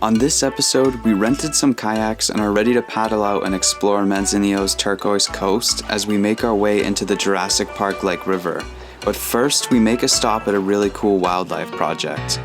On this episode, we rented some kayaks and are ready to paddle out and explore Manzanillo's turquoise coast as we make our way into the Jurassic Park-like river. But first, we make a stop at a really cool wildlife project.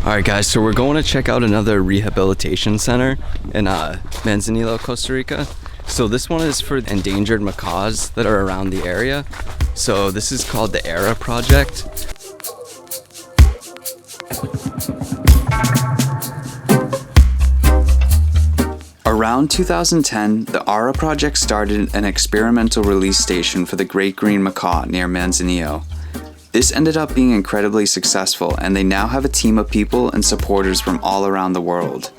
Alright guys, so we're going to check out another rehabilitation center in Manzanillo, Costa Rica. So this one is for endangered macaws that are around the area. So this is called the Ara Project. Around 2010, the Ara Project started an experimental release station for the great green macaw near Manzanillo. This ended up being incredibly successful, and they now have a team of people and supporters from all around the world.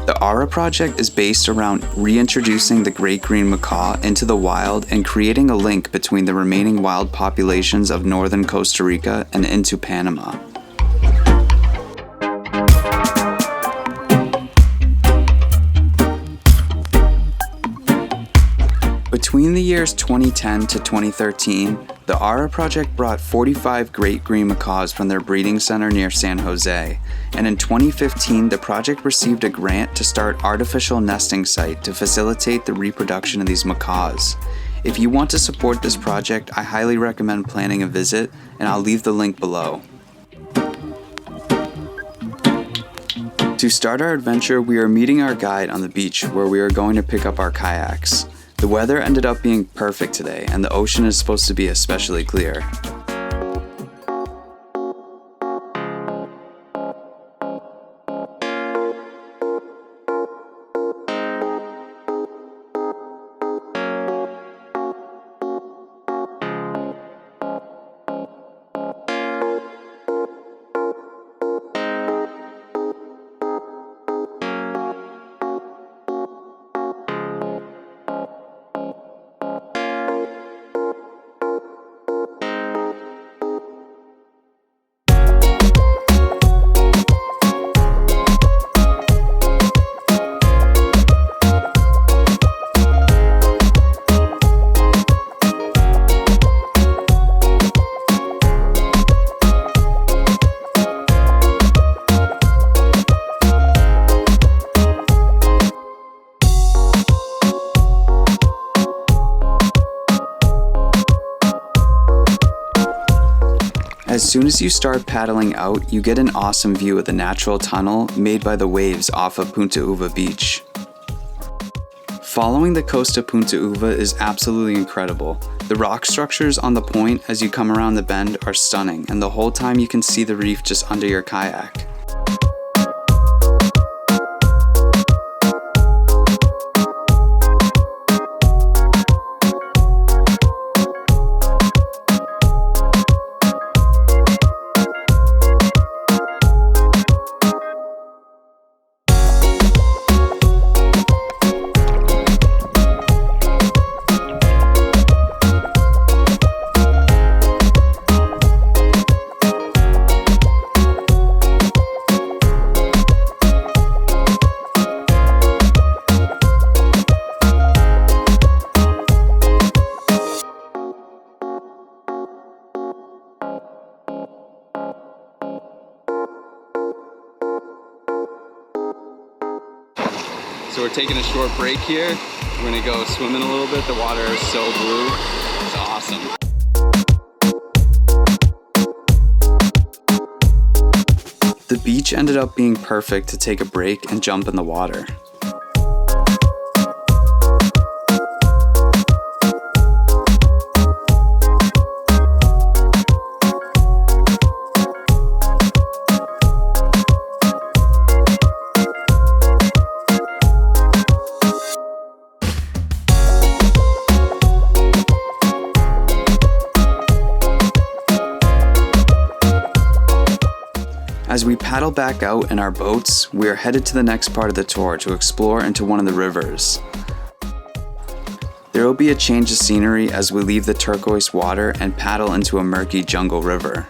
The Ara Project is based around reintroducing the great green macaw into the wild and creating a link between the remaining wild populations of northern Costa Rica and into Panama. Between the years 2010 to 2013, the Ara Project brought 45 great green macaws from their breeding center near San Jose, and in 2015 the project received a grant to start artificial nesting site to facilitate the reproduction of these macaws. If you want to support this project, I highly recommend planning a visit, and I'll leave the link below. To start our adventure, we are meeting our guide on the beach where we are going to pick up our kayaks. The weather ended up being perfect today, and the ocean is supposed to be especially clear. As soon as you start paddling out, you get an awesome view of the natural tunnel made by the waves off of Punta Uva Beach. Following the coast of Punta Uva is absolutely incredible. The rock structures on the point as you come around the bend are stunning, and the whole time you can see the reef just under your kayak. So we're taking a short break here. We're gonna go swimming a little bit. The water is so blue. It's awesome. The beach ended up being perfect to take a break and jump in the water. As we paddle back out in our boats, we are headed to the next part of the tour to explore into one of the rivers. There will be a change of scenery as we leave the turquoise water and paddle into a murky jungle river.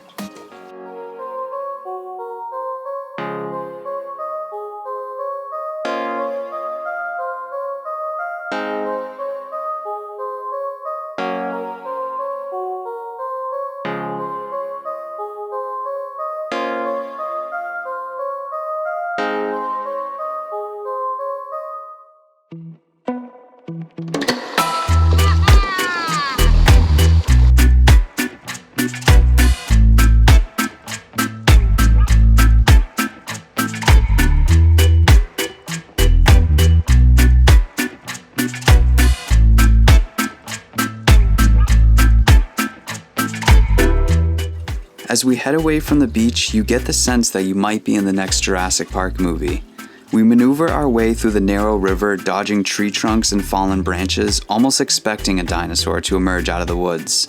As we head away from the beach, you get the sense that you might be in the next Jurassic Park movie. We maneuver our way through the narrow river, dodging tree trunks and fallen branches, almost expecting a dinosaur to emerge out of the woods.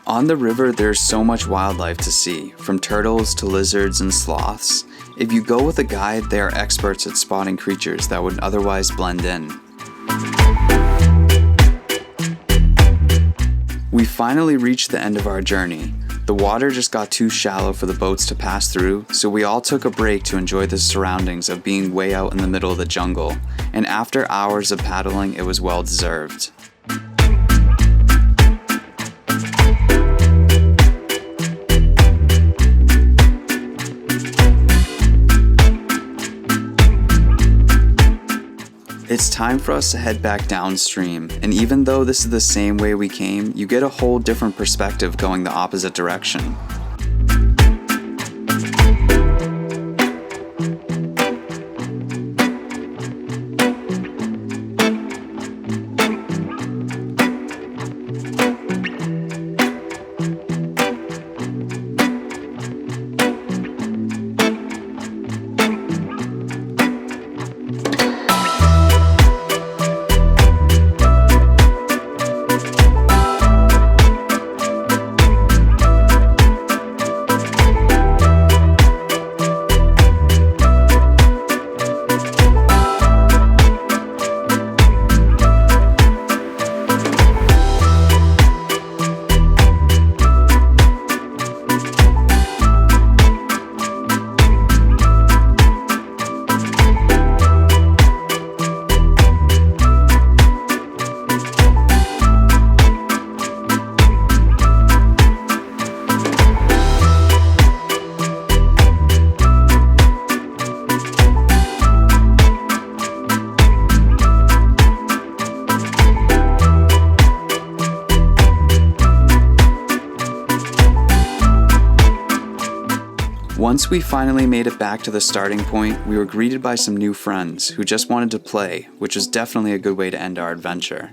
On the river, there's so much wildlife to see, from turtles to lizards and sloths. If you go with a guide, they are experts at spotting creatures that would otherwise blend in. We finally reached the end of our journey. The water just got too shallow for the boats to pass through, so we all took a break to enjoy the surroundings of being way out in the middle of the jungle, and after hours of paddling, it was well deserved. It's time for us to head back downstream, and even though this is the same way we came, you get a whole different perspective going the opposite direction. Once we finally made it back to the starting point, we were greeted by some new friends who just wanted to play, which was definitely a good way to end our adventure.